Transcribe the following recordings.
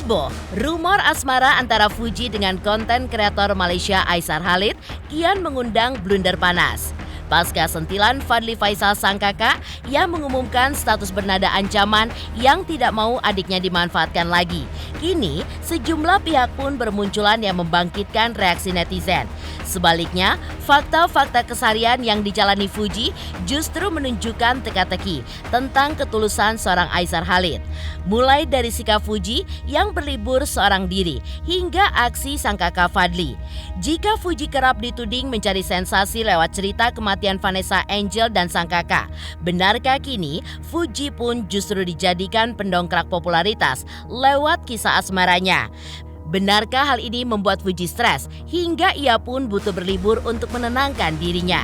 Heboh, rumor asmara antara Fuji dengan konten kreator Malaysia Aisar Khalid kian mengundang blunder panas. Pasca sentilan Fadly Faisal sang kakak yang mengumumkan status bernada ancaman yang tidak mau adiknya dimanfaatkan lagi. Kini, sejumlah pihak pun bermunculan yang membangkitkan reaksi netizen. Sebaliknya, fakta-fakta keseharian yang dijalani Fuji justru menunjukkan teka-teki tentang ketulusan seorang Aisar Khalid. Mulai dari sikap Fuji yang berlibur seorang diri hingga aksi sang kakak Fadly. Jika Fuji kerap dituding mencari sensasi lewat cerita kematian Vanessa Angel dan sang kakak, benarkah kini Fuji pun justru dijadikan pendongkrak popularitas lewat kisah asmaranya? Benarkah hal ini membuat Fuji stres hingga ia pun butuh berlibur untuk menenangkan dirinya?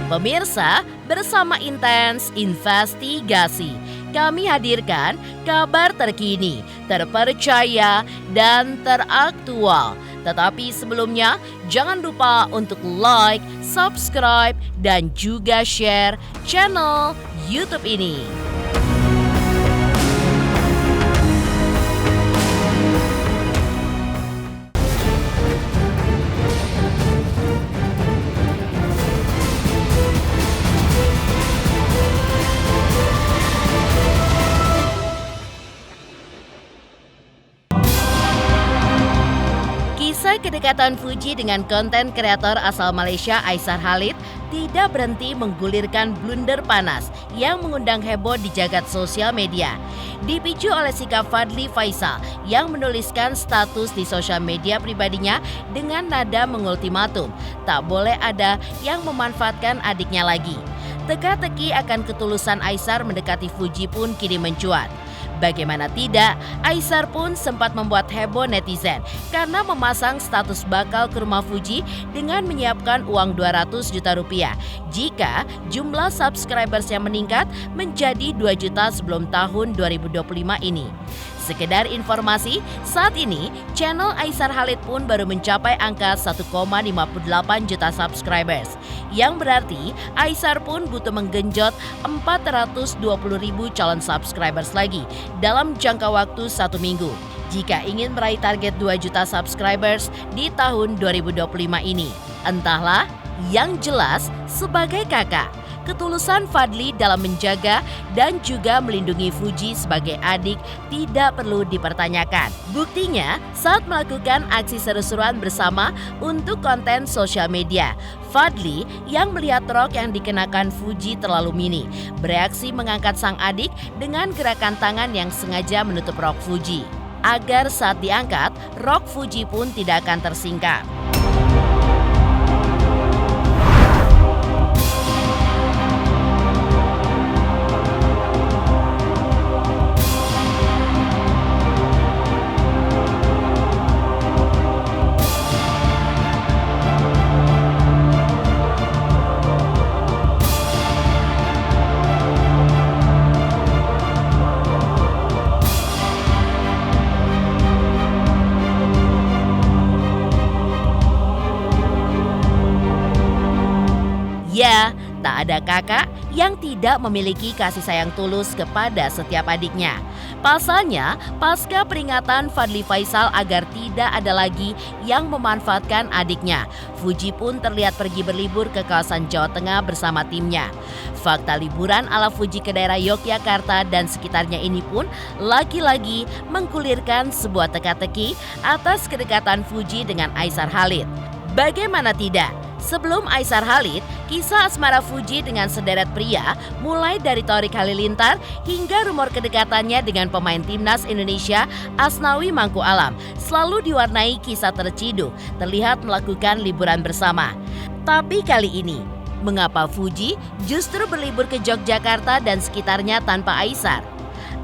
Pemirsa, bersama Intens Investigasi, kami hadirkan kabar terkini, terpercaya, dan teraktual. Tetapi sebelumnya, jangan lupa untuk like, subscribe, dan juga share channel YouTube ini. Kisah kedekatan Fuji dengan konten kreator asal Malaysia Aisar Khalid tidak berhenti menggulirkan blunder panas yang mengundang heboh di jagat sosial media. Dipicu oleh sikap Fadly Faisal yang menuliskan status di sosial media pribadinya dengan nada mengultimatum, tak boleh ada yang memanfaatkan adiknya lagi. Teka-teki akan ketulusan Aisar mendekati Fuji pun kini mencuat. Bagaimana tidak, Aisar pun sempat membuat heboh netizen karena memasang status bakal ke rumah Fuji dengan menyiapkan uang 200 juta rupiah jika jumlah subscribersnya meningkat menjadi 2 juta sebelum tahun 2025 ini. Sekedar informasi, saat ini channel Aisar Khalid pun baru mencapai angka 1,58 juta subscribers. Yang berarti Aisar pun butuh menggenjot 420.000 calon subscribers lagi dalam jangka waktu 1 minggu jika ingin meraih target 2 juta subscribers di tahun 2025 ini. Entahlah, yang jelas sebagai kakak, ketulusan Fadly dalam menjaga dan juga melindungi Fuji sebagai adik tidak perlu dipertanyakan. Buktinya, saat melakukan aksi seru-seruan bersama untuk konten sosial media, Fadly yang melihat rok yang dikenakan Fuji terlalu mini, bereaksi mengangkat sang adik dengan gerakan tangan yang sengaja menutup rok Fuji, agar saat diangkat, rok Fuji pun tidak akan tersingkap. Ya, tak ada kakak yang tidak memiliki kasih sayang tulus kepada setiap adiknya. Pasalnya, pasca peringatan Fadly Faisal agar tidak ada lagi yang memanfaatkan adiknya, Fuji pun terlihat pergi berlibur ke kawasan Jawa Tengah bersama timnya. Fakta liburan ala Fuji ke daerah Yogyakarta dan sekitarnya ini pun lagi-lagi menggulirkan sebuah teka-teki atas kedekatan Fuji dengan Aisar Khalid. Bagaimana tidak? Sebelum Aisar Khalid, kisah asmara Fuji dengan sederet pria mulai dari Thoriq Halilintar hingga rumor kedekatannya dengan pemain timnas Indonesia Asnawi Mangku Alam selalu diwarnai kisah terciduk, terlihat melakukan liburan bersama. Tapi kali ini, mengapa Fuji justru berlibur ke Yogyakarta dan sekitarnya tanpa Aisar?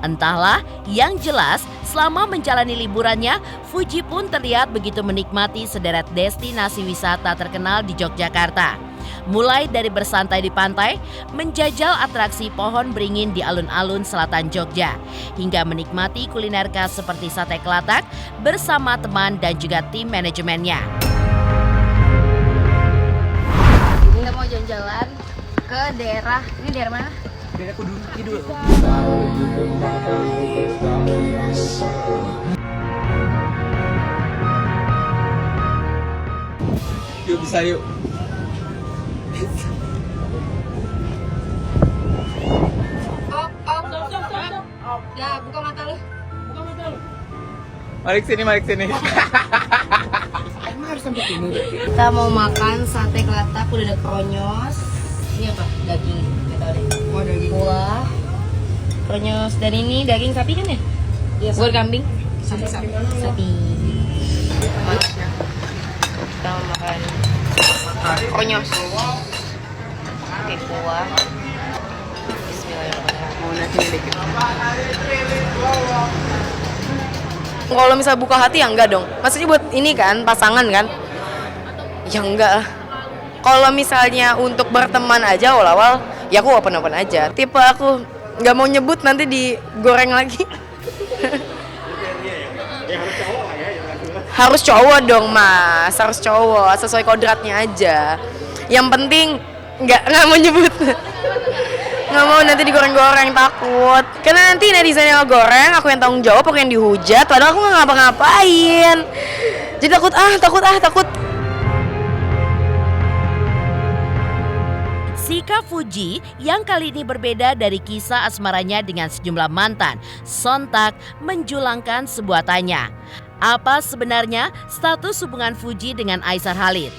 Entahlah, yang jelas selama menjalani liburannya, Fuji pun terlihat begitu menikmati sederet destinasi wisata terkenal di Yogyakarta. Mulai dari bersantai di pantai, menjajal atraksi pohon beringin di alun-alun selatan Jogja, hingga menikmati kuliner khas seperti sate kelatak bersama teman dan juga tim manajemennya. Kita mau jalan-jalan ke daerah, ini daerah mana? Kayaknya aku dulu tidur. Yuk bisa yuk. Ya, buka mata lu. Mari sini, mari sini. Emang harus sampai sini. Kita mau makan sate kelatak, udah ada kronyos. Ini apa? Daging. Kita tahu deh. Oh, daging. Kuah. Kronyos dan ini daging sapi kan ya? Iya. Bukan kambing. Sapi. Sapi. Kita mau makan kronyos. Oke, kuah. Bismillahirrahmanirrahim. Mau nasinya dikit. Kalau misalnya buka hati ya enggak dong. Maksudnya buat ini kan, pasangan kan? Ya enggak lah. Kalau misalnya untuk berteman aja awal-awal, ya aku open-open aja. Tipe aku nggak mau nyebut nanti digoreng lagi. Harus cowok dong mas, harus cowok, sesuai kodratnya aja. Yang penting nggak mau nyebut. Nggak mau nanti digoreng-goreng, takut. Karena nanti netizen yang goreng, aku yang tanggung jawab, aku yang dihujat. Padahal aku nggak ngapa-ngapain. Jadi takut. Sikap Fuji yang kali ini berbeda dari kisah asmaranya dengan sejumlah mantan, sontak menjulangkan sebuah tanya. Apa sebenarnya status hubungan Fuji dengan Aisar Khalid?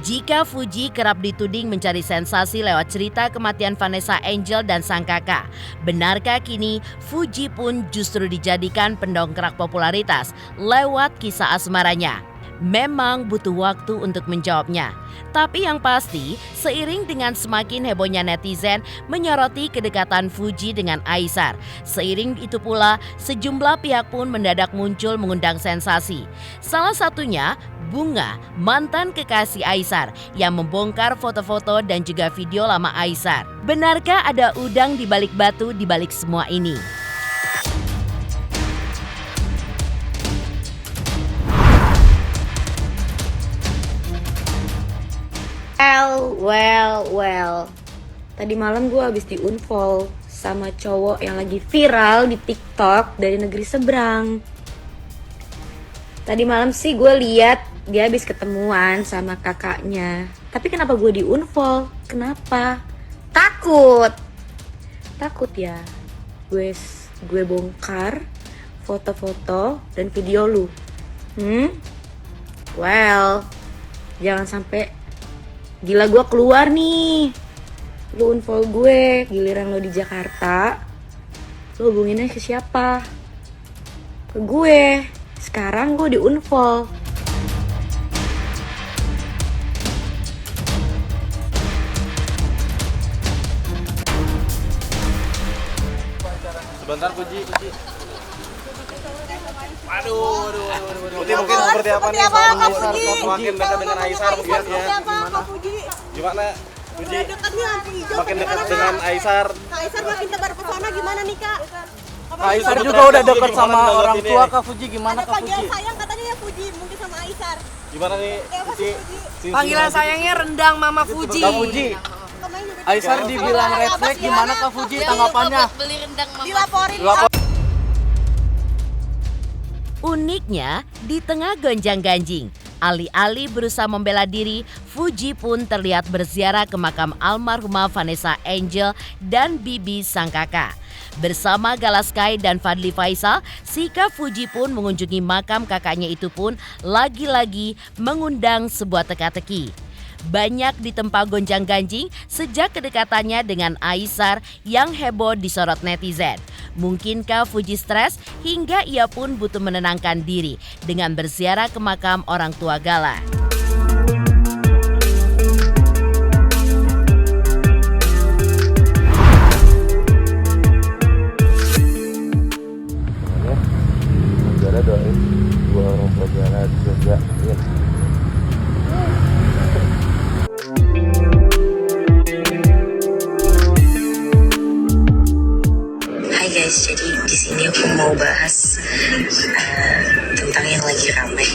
Jika Fuji kerap dituding mencari sensasi lewat cerita kematian Vanessa Angel dan sang kakak, benarkah kini Fuji pun justru dijadikan pendongkrak popularitas lewat kisah asmaranya? Memang butuh waktu untuk menjawabnya. Tapi yang pasti, seiring dengan semakin hebohnya netizen menyoroti kedekatan Fuji dengan Aisar, seiring itu pula sejumlah pihak pun mendadak muncul mengundang sensasi. Salah satunya Bunga, mantan kekasih Aisar yang membongkar foto-foto dan juga video lama Aisar. Benarkah ada udang di balik batu di balik semua ini? Well. Tadi malam gue habis di-unfollow sama cowok yang lagi viral di TikTok dari negeri seberang. Tadi malam sih gue lihat dia habis ketemuan sama kakaknya. Tapi kenapa gue di-unfollow? Kenapa? Takut ya. Gue bongkar foto-foto dan video lu. Well, jangan sampai gila gue keluar nih. Lu unfollow gue, giliran lo di Jakarta, lo hubunginnya ke siapa? Ke gue. Sekarang gue di unfollow. Sebentar Fuji. Aduh. Mungkin seperti apa nih semakin dekat dengan Aisar mungkin ya. Gimana Fuji? Makin dekat dengan Aisar. Kak Aisar makin tebar pesona gimana nih Kak? Kak Aisar juga udah dekat sama orang tua Kak Fuji. Gimana Kak Fuji? Panggilan sayang katanya ya Fuji mungkin sama Aisar. Gimana nih Fuji? Panggilan sayangnya rendang Mama Fuji. Kak Fuji. Aisar dibilang red flag, gimana Kak Fuji tanggapannya? Beli rendang Mama. Dilaporin. Uniknya, di tengah gonjang-ganjing, alih-alih berusaha membela diri, Fuji pun terlihat berziarah ke makam almarhumah Vanessa Angel dan Bibi sang kakak. Bersama Galaskai dan Fadly Faisal, sikap Fuji pun mengunjungi makam kakaknya itu pun lagi-lagi mengundang sebuah teka-teki. Banyak ditempa gonjang-ganjing sejak kedekatannya dengan Aisar yang heboh disorot netizen. Mungkinkah Fuji stres hingga ia pun butuh menenangkan diri dengan berziarah ke makam orang tua Gala. Negara doain dua orang tua Gala juga. Jadi di sini aku mau bahas tentang yang lagi ramai.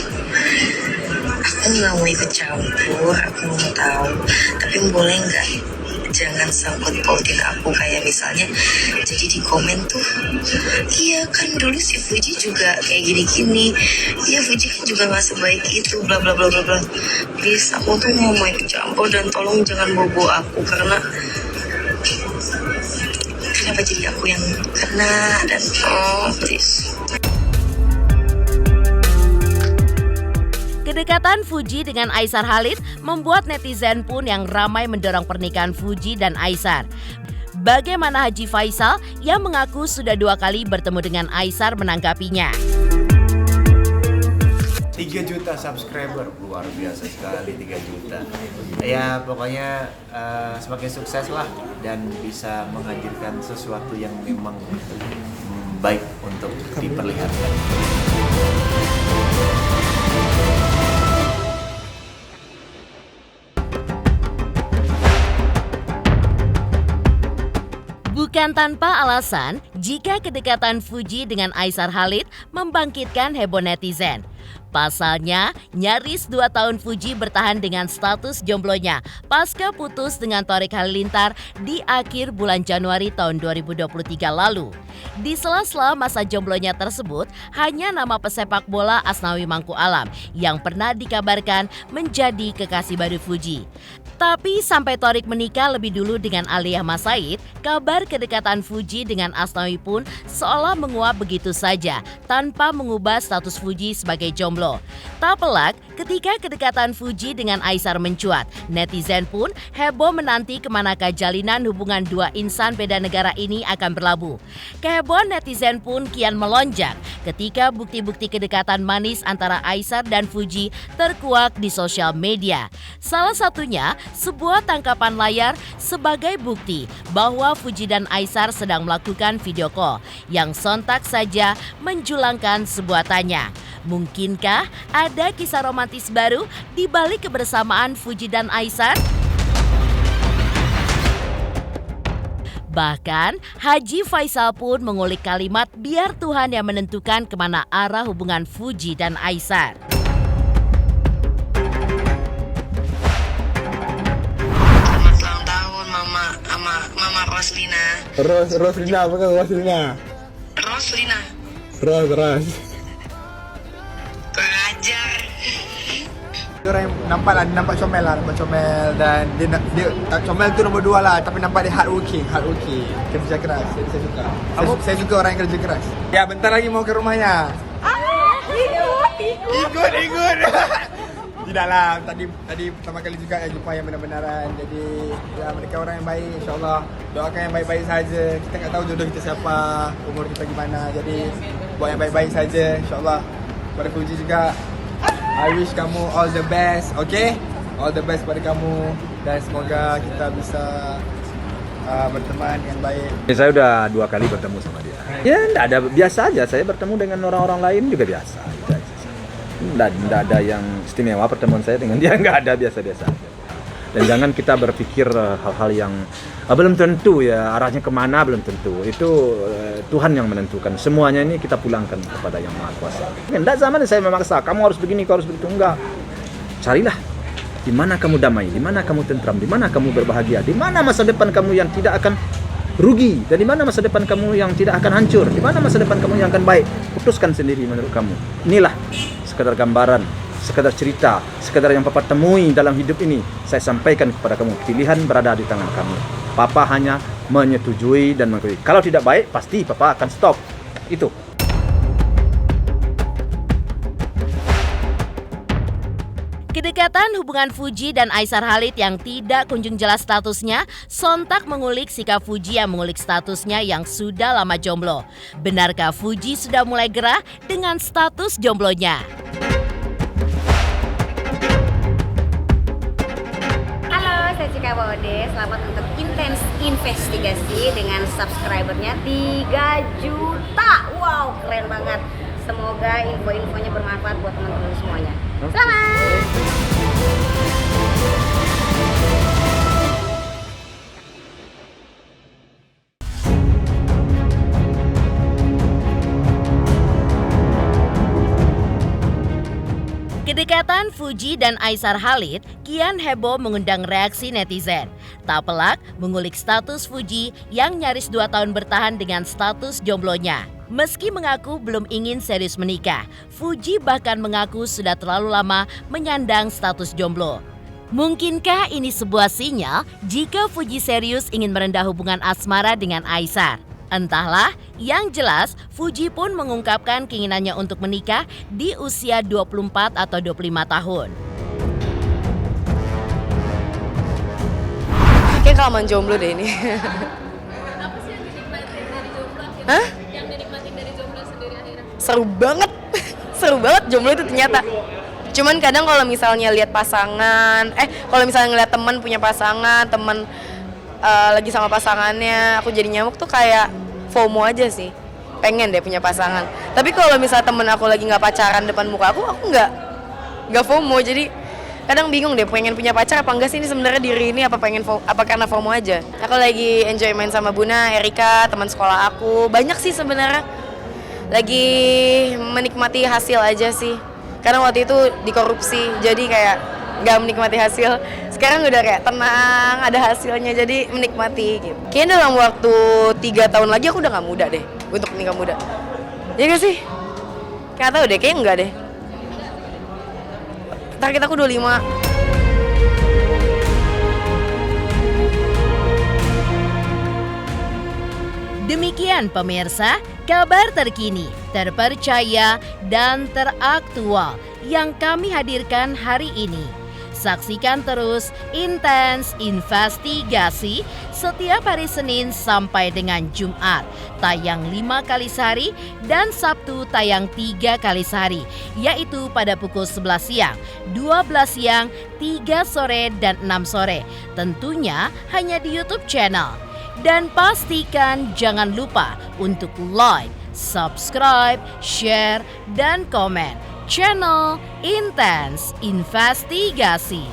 Aku nggak mau ikut campur, aku mau tahu. Tapi boleh nggak jangan sangkut pautin aku kayak misalnya jadi di komen tuh, iya kan dulu si Fuji juga kayak gini-gini, iya Fuji kan juga nggak sebaik itu, bla bla bla bla bla. Please, aku tuh mau main campur dan tolong jangan bobo aku karena kenapa jadi aku yang kena dan please. Kedekatan Fuji dengan Aisar Khalid membuat netizen pun yang ramai mendorong pernikahan Fuji dan Aisar. Bagaimana Haji Faisal yang mengaku sudah 2 kali bertemu dengan Aisar menanggapinya? 3 juta subscriber, luar biasa sekali 3 juta. Ya pokoknya semakin sukses lah dan bisa menghadirkan sesuatu yang memang baik untuk diperlihatkan. Bukan tanpa alasan jika kedekatan Fuji dengan Aisar Khalid membangkitkan heboh netizen. Pasalnya, nyaris 2 tahun Fuji bertahan dengan status jomblonya pasca putus dengan Thorik Halilintar di akhir bulan Januari tahun 2023 lalu. Di sela-sela masa jomblonya tersebut, hanya nama pesepak bola Asnawi Mangku Alam yang pernah dikabarkan menjadi kekasih baru Fuji. Tapi sampai Thorik menikah lebih dulu dengan Alia Mas Said, kabar kedekatan Fuji dengan Asnawi pun seolah menguap begitu saja tanpa mengubah status Fuji sebagai jomblo. Tak pelak ketika kedekatan Fuji dengan Aisar mencuat, netizen pun heboh menanti kemanakah jalinan hubungan 2 insan beda negara ini akan berlabuh. Kehebohan netizen pun kian melonjak ketika bukti-bukti kedekatan manis antara Aisar dan Fuji terkuak di sosial media. Salah satunya sebuah tangkapan layar sebagai bukti bahwa Fuji dan Aisar sedang melakukan video call yang sontak saja menjulangkan sebuah tanya. Mungkinkah ada kisah romantis baru di balik kebersamaan Fuji dan Aisar? Bahkan, Haji Faisal pun mengulik kalimat biar Tuhan yang menentukan kemana arah hubungan Fuji dan Aisar. Roslina. Roslina, apa kan Roslina? Roslina. Ros. Pengajar. Orang yang nampak comel dan dia comel tu nombor 2 lah, tapi nampak dia hardworking, kerja keras. Saya suka. Saya suka orang yang kerja keras. Ya, bentar lagi mau ke rumahnya. Ikut. Tidaklah, tadi pertama kali juga jumpa yang benar-benaran. Jadi ya mereka orang yang baik, insyaAllah. Doakan yang baik-baik saja. Kita tak tahu jodoh kita siapa, umur kita gimana. Jadi buat yang baik-baik saja, insyaAllah. Pada Fuji juga, I wish kamu all the best, okay? All the best pada kamu dan semoga kita bisa berteman yang baik. Saya udah 2 kali bertemu sama dia. Ya, enggak ada, biasa aja. Saya bertemu dengan orang-orang lain juga biasa. Nggak ada yang istimewa pertemuan saya dengan dia, nggak ada, biasa-biasa aja. Dan jangan kita berpikir hal-hal yang belum tentu ya, arahnya kemana belum tentu. Itu Tuhan yang menentukan. Semuanya ini kita pulangkan kepada Yang Maha Kuasa. Nggak zaman saya memaksa, kamu harus begini, kamu harus begitu. Enggak. Carilah di mana kamu damai, di mana kamu tentram, di mana kamu berbahagia, di mana masa depan kamu yang tidak akan rugi, dan di mana masa depan kamu yang tidak akan hancur, di mana masa depan kamu yang akan baik. Putuskan sendiri menurut kamu. Inilah sekadar gambaran, sekadar cerita, sekadar yang Papa temui dalam hidup ini. Saya sampaikan kepada kamu, pilihan berada di tangan kamu. Papa hanya menyetujui dan mengakui. Kalau tidak baik, pasti Papa akan stop. Itu. Kedekatan hubungan Fuji dan Aisar Khalid yang tidak kunjung jelas statusnya sontak mengulik sikap Fuji yang mengulik statusnya yang sudah lama jomblo. Benarkah Fuji sudah mulai gerah dengan status jomblonya? Halo, saya Cika Bode. Selamat untuk intens investigasi dengan subscribernya 3 juta. Wow, keren banget. Semoga info-infonya bermanfaat buat teman-teman semuanya. Selamat! Kedekatan Fuji dan Aisar Khalid kian heboh mengundang reaksi netizen. Tak pelak mengulik status Fuji yang nyaris 2 tahun bertahan dengan status jomblonya. Meski mengaku belum ingin serius menikah, Fuji bahkan mengaku sudah terlalu lama menyandang status jomblo. Mungkinkah ini sebuah sinyal jika Fuji serius ingin merendah hubungan asmara dengan Aisar? Entahlah, yang jelas Fuji pun mengungkapkan keinginannya untuk menikah di usia 24 atau 25 tahun. Kayak kelamaan jomblo deh ini. Apa sih yang dinikmatin dari jomblo? Hah? Yang dinikmatin dari jomblo sendiri akhirnya? Seru banget. Seru banget jomblo itu ternyata. Cuman kadang kalau misalnya lihat pasangan, kalau misalnya ngeliat teman punya pasangan, teman lagi sama pasangannya, aku jadi nyamuk tuh kayak FOMO aja sih. Pengen deh punya pasangan. Tapi kalau misalnya temen aku lagi nggak pacaran depan muka aku nggak FOMO. Jadi kadang bingung deh pengen punya pacar apa enggak sih ini sebenarnya diri ini apa karena FOMO aja. Aku lagi enjoy main sama Buna, Erika, teman sekolah aku. Banyak sih sebenarnya. Lagi menikmati hasil aja sih. Karena waktu itu dikorupsi, jadi kayak nggak menikmati hasil. Sekarang udah kayak tenang, ada hasilnya, jadi menikmati gitu. Kayaknya dalam waktu 3 tahun lagi aku udah nggak muda deh untuk nikah muda. Ya nggak sih? Nggak tahu deh, kayaknya enggak deh. Target aku 25. Demikian pemirsa, kabar terkini, terpercaya, dan teraktual yang kami hadirkan hari ini. Saksikan terus Intens Investigasi setiap hari Senin sampai dengan Jumat, tayang 5 kali sehari dan Sabtu tayang 3 kali sehari, yaitu pada pukul 11 siang, 12 siang, 3 sore, dan 6 sore. Tentunya hanya di YouTube channel. Dan pastikan jangan lupa untuk like, subscribe, share, dan komen channel Intens Investigasi.